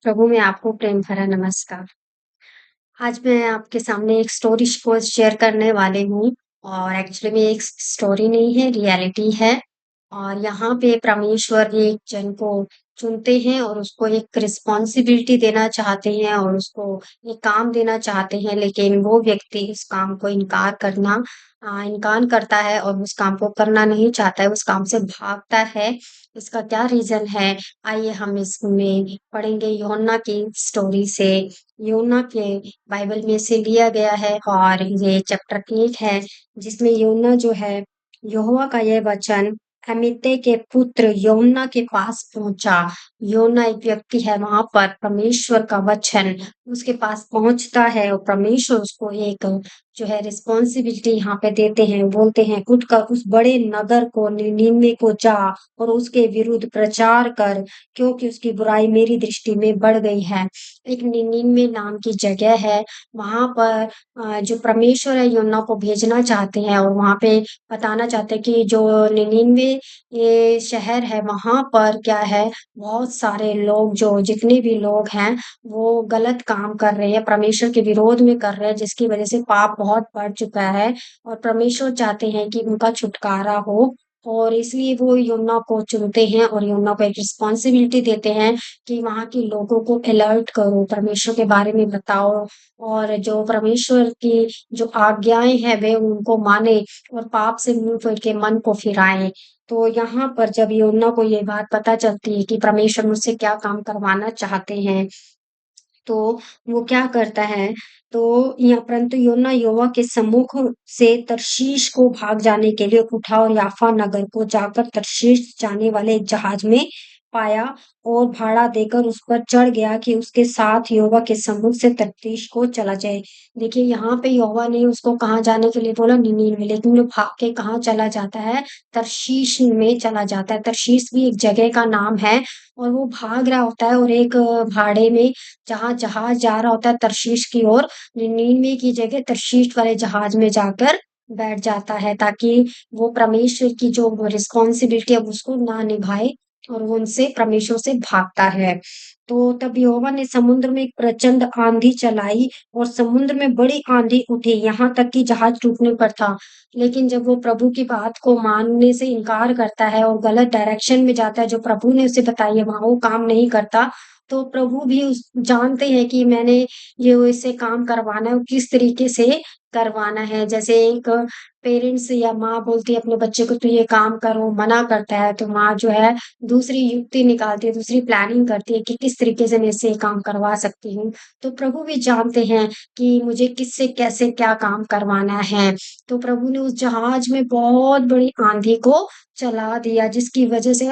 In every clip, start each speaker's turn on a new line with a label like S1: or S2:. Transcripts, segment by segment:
S1: प्रभु में आपको प्रेम भरा नमस्कार। आज मैं आपके सामने एक स्टोरी को शेयर करने वाली हूँ और एक्चुअली में एक स्टोरी नहीं है, रियलिटी है। और यहाँ पे परमेश्वर एक जन को चुनते हैं और उसको एक रिस्पॉन्सिबिलिटी देना चाहते हैं और उसको एक काम देना चाहते हैं, लेकिन वो व्यक्ति उस काम को इनकार करता है और उस काम को करना नहीं चाहता है, उस काम से भागता है। इसका क्या रीज़न है? आइए हम इसमें पढ़ेंगे यूहन्ना की स्टोरी से। यूहन्ना के बाइबल में से लिया गया है और ये चैप्टर 1 है, जिसमें यूहन्ना जो है, यहोवा का यह वचन अमित्ते के पुत्र यूहन्ना के पास पहुंचा। यूहन्ना एक व्यक्ति है, वहां पर परमेश्वर का वचन उसके पास पहुंचता है और परमेश्वर उसको एक जो है रिस्पॉन्सिबिलिटी यहाँ पे देते हैं, बोलते हैं उठकर उस बड़े नगर को निनीवे को जा और उसके विरुद्ध प्रचार कर, क्योंकि उसकी बुराई मेरी दृष्टि में बढ़ गई है। एक निनीवे नाम की जगह है, वहां पर जो परमेश्वर है यूहन्ना को भेजना चाहते हैं और वहां पे बताना चाहते हैं कि जो निनीवे ये शहर है, वहां पर क्या है, बहुत सारे लोग जो जितने भी लोग हैं वो गलत काम कर रहे हैं, परमेश्वर के विरोध में कर रहे हैं, जिसकी वजह से पाप बहुत बढ़ चुका है और परमेश्वर चाहते हैं कि उनका छुटकारा हो। और इसलिए वो यूहन्ना को चुनते हैं और यूहन्ना को एक रिस्पॉन्सिबिलिटी देते हैं कि वहाँ के लोगों को अलर्ट करो, परमेश्वर के बारे में बताओ और जो परमेश्वर की जो आज्ञाएँ हैं वे उनको माने और पाप से मुँह फेर के मन को फिराएँ। तो यहाँ पर जब यूहन्ना को ये बात पता चलती है कि परमेश्वर मुझसे क्या काम करवाना चाहते हैं, तो वो क्या करता है, तो यहाँ परंतु यूहन्ना यहोवा के सम्मुख से तर्शीश को भाग जाने के लिए उठा और याफा नगर को जाकर तर्शीश जाने वाले एक जहाज में पाया और भाड़ा देकर उस पर चढ़ गया कि उसके साथ यहोवा के सम्मुख से तर्शीश को चला जाए। देखिए यहाँ पे यहोवा ने उसको कहाँ जाने के लिए बोला, निनीवे, लेकिन वो भाग के कहाँ चला जाता है, तर्शीश में चला जाता है। तर्शीश भी एक जगह का नाम है और वो भाग रहा होता है और एक भाड़े में जहाँ जहाज जा रहा होता है तर्शीश की ओर, निनीवे की जगह तर्शीश वाले जहाज में जाकर बैठ जाता है, ताकि वो परमेश्वर की जो रिस्पॉन्सिबिलिटी है उसको ना निभाए और वो उनसे परमेश्वर से भागता है। तो तब यहोवा ने समुद्र में एक प्रचंड आंधी चलाई और समुद्र में बड़ी आंधी उठी, यहाँ तक कि जहाज डूबने पर था। लेकिन जब वो प्रभु की बात को मानने से इनकार करता है और गलत डायरेक्शन में जाता है, जो प्रभु ने उसे बताई है वहाँ वो काम नहीं करता, तो प्रभु भी उस जानते हैं कि मैंने ये इससे काम करवाना है और किस तरीके से करवाना है। जैसे एक पेरेंट्स या माँ बोलती है अपने बच्चे को, तू ये काम करो, मना करता है, तो माँ जो है दूसरी युक्ति निकालती है, दूसरी प्लानिंग करती है कि किस तरीके से मैं इससे ये काम करवा सकती हूँ। तो प्रभु भी जानते हैं कि मुझे किससे कैसे क्या काम करवाना है। तो प्रभु ने उस जहाज में बहुत बड़ी आंधी को चला दिया, जिसकी वजह से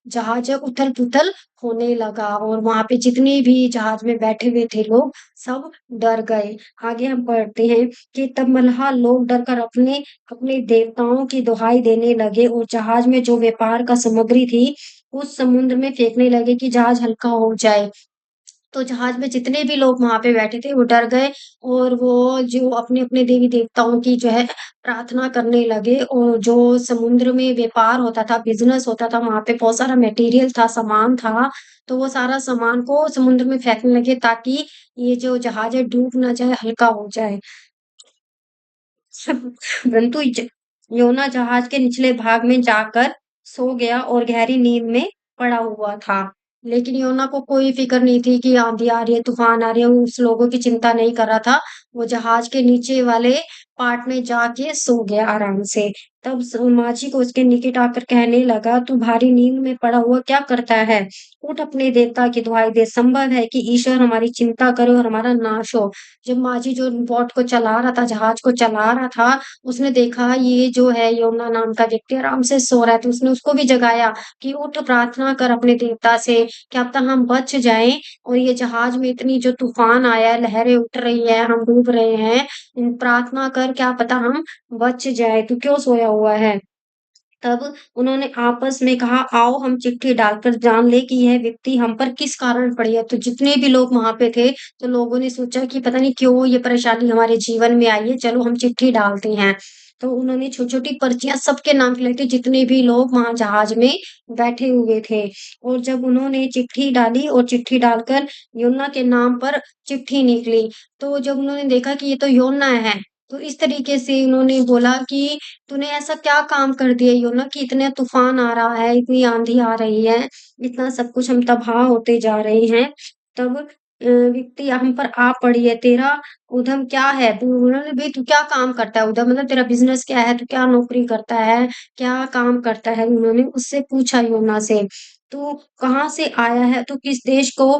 S1: जहाज उथल-पुथल होने लगा और वहाँ पे जितने भी जहाज में बैठे हुए थे लोग, सब डर गए। आगे हम पढ़ते हैं कि तब मल्लाह लोग डरकर अपने अपने देवताओं की दुहाई देने लगे और जहाज में जो व्यापार का सामग्री थी, उस समुद्र में फेंकने लगे कि जहाज हल्का हो जाए। तो जहाज में जितने भी लोग वहाँ पे बैठे थे वो डर गए और वो जो अपने-अपने देवी-देवताओं की जो है प्रार्थना करने लगे और जो समुद्र में व्यापार होता था, बिज़नेस होता था, वहाँ पे बहुत सारा मटेरियल था, सामान था, तो वो सारा सामान को समुद्र में फेंकने लगे ताकि ये जो जहाज है डूब ना जाए, हल्का हो जाए। परंतु योना जहाज के निचले भाग में जाकर सो गया और गहरी नींद में पड़ा हुआ था। लेकिन योना को कोई फिक्र नहीं थी कि आंधी आ रही है, तूफान आ रही है, वो उस लोगों की चिंता नहीं कर रहा था। वो जहाज के नीचे वाले पार्ट में जाके सो गया आराम से। तब माझी को उसके निकट आकर कहने लगा, तू भारी नींद में पड़ा हुआ क्या करता है? उठ अपने देवता की दुहाई दे। संभव है कि ईश्वर हमारी चिंता करे और हमारा नाश हो। जब माझी जो बोट को चला रहा था, जहाज को चला रहा था, उसने देखा ये जो है योना नाम का व्यक्ति आराम से सो रहा है, तो उसने उसको भी जगाया कि उठ प्रार्थना कर अपने देवता से, क्या पता हम बच जाएँ और ये जहाज में इतनी जो तूफान आया है, लहरें उठ रही हैं, हम डूब रहे हैं, प्रार्थना कर, क्या पता हम बच जाएँ, तू क्यों सोया हुआ है? तब उन्होंने आपस में कहा, आओ हम चिट्ठी डालकर जान लें कि यह विपत्ति हम पर किस कारण पड़ी है। तो जितने भी लोग वहाँ पे थे, तो लोगों ने सोचा कि पता नहीं क्यों ये परेशानी हमारे जीवन में आई है, चलो हम चिट्ठी डालते हैं। तो उन्होंने छोटी-छोटी पर्चियाँ सबके नाम की लाई थी, जितने भी लोग वहाँ जहाज में बैठे हुए थे। और जब उन्होंने चिट्ठी डाली और चिट्ठी डालकर योना के नाम पर चिट्ठी निकली, तो जब उन्होंने देखा कि ये तो योना है, तो इस तरीके से उन्होंने बोला कि तूने ऐसा क्या काम कर दिया योना कि इतने तूफ़ान आ रहा है, इतनी आँधी आ रही है, इतना सब कुछ हम तबाह होते जा रहे हैं। तब विपत्ति हम पर आ पड़ी है, तेरा उद्यम क्या है? तू उन्होंने भई तू क्या काम करता है उधर मतलब तेरा बिज़नेस क्या है? तू क्या नौकरी करता है? क्या काम करता है? उन्होंने उससे पूछा योना से। तू कहाँ से आया है? तू किस देश को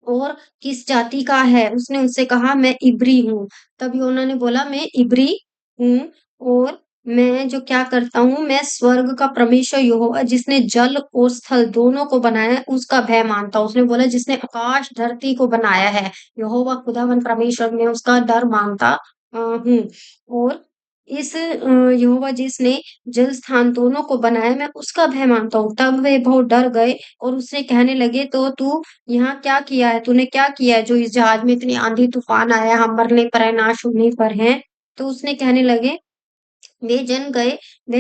S1: और किस जाति का है? उसने उससे कहा मैं इब्री हूँ। तब योना ने बोला मैं इब्री हूँ और मैं जो क्या करता हूँ, मैं स्वर्ग का परमेश्वर यहोवा जिसने जल और स्थल दोनों को बनाया है, उसका भय मानता हूँ। उसने बोला जिसने आकाश धरती को बनाया है, यहोवा खुदावन परमेश्वर मैं उसका डर मानता हूँ। और इस यहोवा जिसने जल स्थान दोनों को बनाया, मैं उसका भय मानता हूँ। तब वे बहुत डर गए और उससे कहने लगे तो तू यहाँ क्या किया है? तूने क्या किया है जो इस जहाज में इतनी आंधी-तूफ़ान आया, हम मरने पर हैं, नाश होने पर हैं? तो उसने कहने लगे वे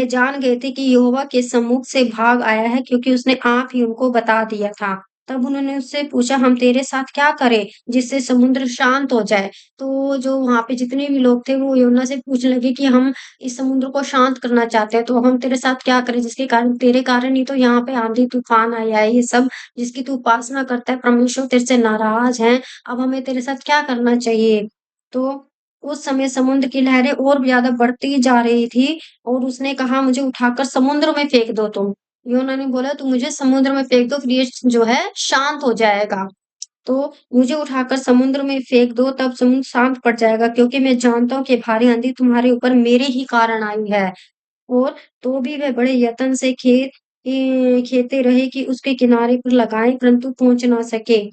S1: जान गए थे कि यहोवा के सम्मुख से भाग आया है क्योंकि उसने आप ही उनको बता दिया था। तब उन्होंने उससे पूछा हम तेरे साथ क्या करें जिससे समुद्र शांत हो जाए? तो जो वहाँ पे जितने भी लोग थे वो योना से पूछने लगे कि हम इस समुद्र को शांत करना चाहते हैं, तो हम तेरे साथ क्या करें जिसके कारण तेरे कारण ही तो यहाँ पे आंधी-तूफ़ान आया है, ये सब जिसकी तू उपासना करता है, परमेश्वर तेरे से नाराज़ हैं, अब हमें तेरे साथ क्या करना चाहिए? तो उस समय समुद्र की लहरें और भी ज़्यादा बढ़ती जा रही थी और उसने कहा मुझे उठाकर समुद्र में फेंक दो तुम। योना ने बोला तुम मुझे समुद्र में फेंक दो फिर ये जो है शांत हो जाएगा। तो मुझे उठाकर समुद्र में फेंक दो तब समुद्र शांत पड़ जाएगा क्योंकि मैं जानता हूँ कि भारी आँधी तुम्हारे ऊपर मेरे ही कारण आई है। और तो भी वे बड़े यत्न से खेते रहे कि उसके किनारे पर लगाएँ परंतु पहुँच ना सके।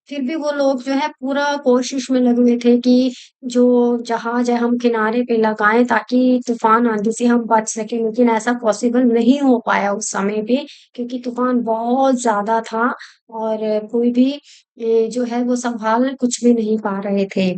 S1: फिर भी वो लोग जो है पूरा कोशिश में लगे हुए थे कि जो जहाज है हम किनारे पे लगाएँ ताकि तूफ़ान आँधी से हम बच सकें, लेकिन ऐसा पॉसिबल नहीं हो पाया उस समय पे क्योंकि तूफ़ान बहुत ज़्यादा था और कोई भी जो है वो सँभाल कुछ भी नहीं पा रहे थे।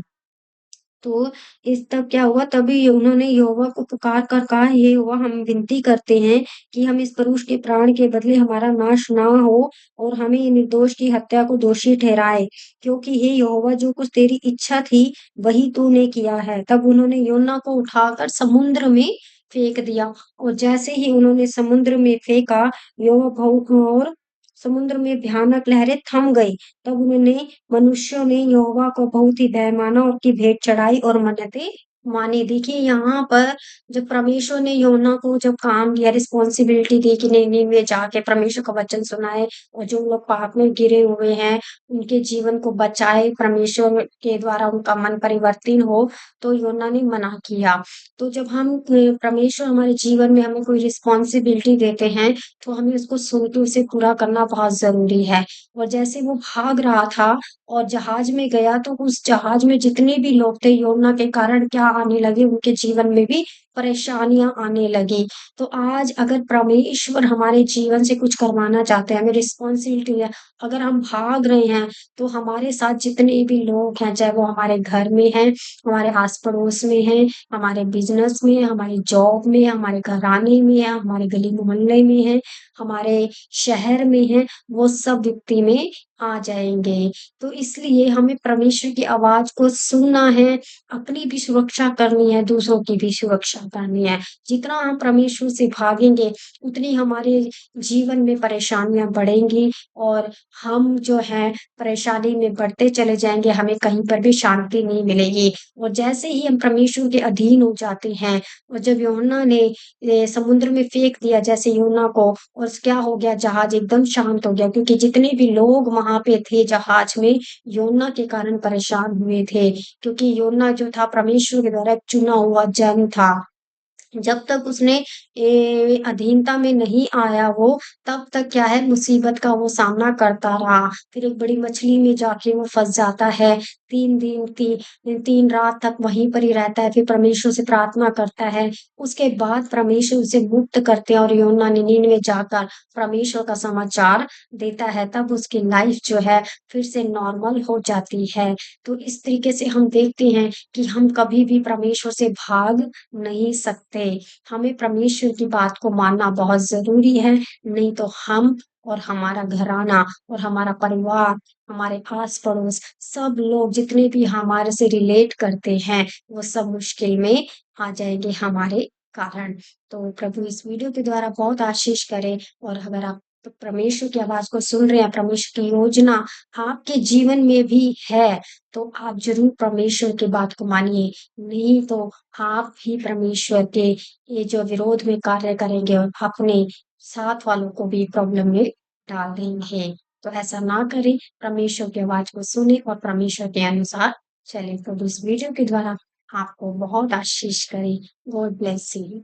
S1: तो इस तब क्या हुआ तभी उन्होंने यहोवा को पुकार कर कहा, हे यहोवा हम विनती करते हैं कि हम इस पुरुष के प्राण के बदले हमारा नाश ना हो और हमें निर्दोष की हत्या को दोषी ठहराए। क्योंकि हे यहोवा जो कुछ तेरी इच्छा थी, वही तूने किया है। तब उन्होंने योना को उठाकर समुद्र में फेंक दिया और जैसे ही उन्होंने समुद्र में फेंका, यहोवा बहु और समुद्र में भयानक लहरें थम गई। तब उन्होंने मनुष्यों ने यहोवा को बहुत ही भय माना और उसकी भेंट चढ़ाई और मन्नतें मानी। देखिए यहाँ पर जब परमेश्वर ने योना को जब काम दिया रिस्पॉन्सिबिलिटी दी कि नहीं वे जाके परमेश्वर का वचन सुनाए और जो लोग पाप में गिरे हुए हैं उनके जीवन को बचाए परमेश्वर के द्वारा उनका मन परिवर्तन हो तो योना ने मना किया। तो जब हम परमेश्वर हमारे जीवन में हमें कोई रिस्पॉन्सिबिलिटी देते हैं तो हमें उसको सुन के उसे पूरा करना बहुत ज़रूरी है। और जैसे वो भाग रहा था और जहाज में गया तो उस जहाज में जितने भी लोग थे योना के कारण क्या आने लगे उनके जीवन में भी परेशानियाँ आने लगी। तो आज अगर परमेश्वर हमारे जीवन से कुछ करवाना चाहते हैं, हमें रिस्पॉन्सिबिलिटी है, अगर हम भाग रहे हैं तो हमारे साथ जितने भी लोग हैं, चाहे वो हमारे घर में हैं, हमारे आस-पड़ोस में हैं, हमारे बिज़नेस में, हमारी जॉब में, हमारे घराने में है, हमारे गली-मोहल्ले में है, हमारे शहर में है, वो सब विपत्ति में आ जाएँगे। तो इसलिए हमें परमेश्वर की आवाज़ को सुनना है, अपनी भी सुरक्षा करनी है, दूसरों की भी सुरक्षा करनी है। जितना हम परमेश्वर से भागेंगे, उतनी हमारे जीवन में परेशानियाँ बढ़ेंगी और हम जो है परेशानी में बढ़ते चले जाएँगे, हमें कहीं पर भी शांति नहीं मिलेगी। और जैसे ही हम परमेश्वर के अधीन हो जाते हैं और जब यूहन्ना ने समुद्र में फेंक दिया जैसे यूहन्ना को और क्या हो गया जहाज एकदम शांत हो गया क्योंकि जितने भी लोग वहाँ पे थे जहाज में योना के कारण परेशान हुए थे क्योंकि योना जो था परमेश्वर के द्वारा एक चुना हुआ जन था। जब तक उसने अधीनता में नहीं आया वो, तब तक क्या है मुसीबत का वो सामना करता रहा। फिर एक बड़ी मछली में जाके वो फँस जाता है, 3 दिन 3 रात तक वहीं पर ही रहता है, फिर परमेश्वर से प्रार्थना करता है। उसके बाद परमेश्वर उसे मुक्त करते हैं और यूहन्ना निनिनवे जाकर परमेश्वर का समाचार देता है, तब उसकी लाइफ जो है फिर से नॉर्मल हो जाती है। तो इस तरीके से हम देखते हैं कि हम कभी भी परमेश्वर से भाग नहीं सकते। हमें परमेश्वर की बात को मानना बहुत ज़रूरी है, नहीं तो हम और हमारा घराना और हमारा परिवार, हमारे आस-पड़ोस सब लोग जितने भी हमारे से रिलेट करते हैं, वो सब मुश्किल में आ जाएँगे हमारे कारण। तो प्रभु इस वीडियो के द्वारा बहुत आशीष करे और अगर आप तो परमेश्वर की आवाज़ को सुन रहे हैं, परमेश्वर की योजना आपके जीवन में भी है, तो आप ज़रूर परमेश्वर की बात को मानिए, नहीं तो आप ही परमेश्वर के ये जो विरोध में कार्य करेंगे और अपने साथ वालों को भी प्रॉब्लम में डाल देंगे। तो ऐसा ना करें, परमेश्वर की आवाज़ को सुनें और परमेश्वर के अनुसार चलें। तो इस वीडियो के द्वारा आपको बहुत आशीष करे। God bless you.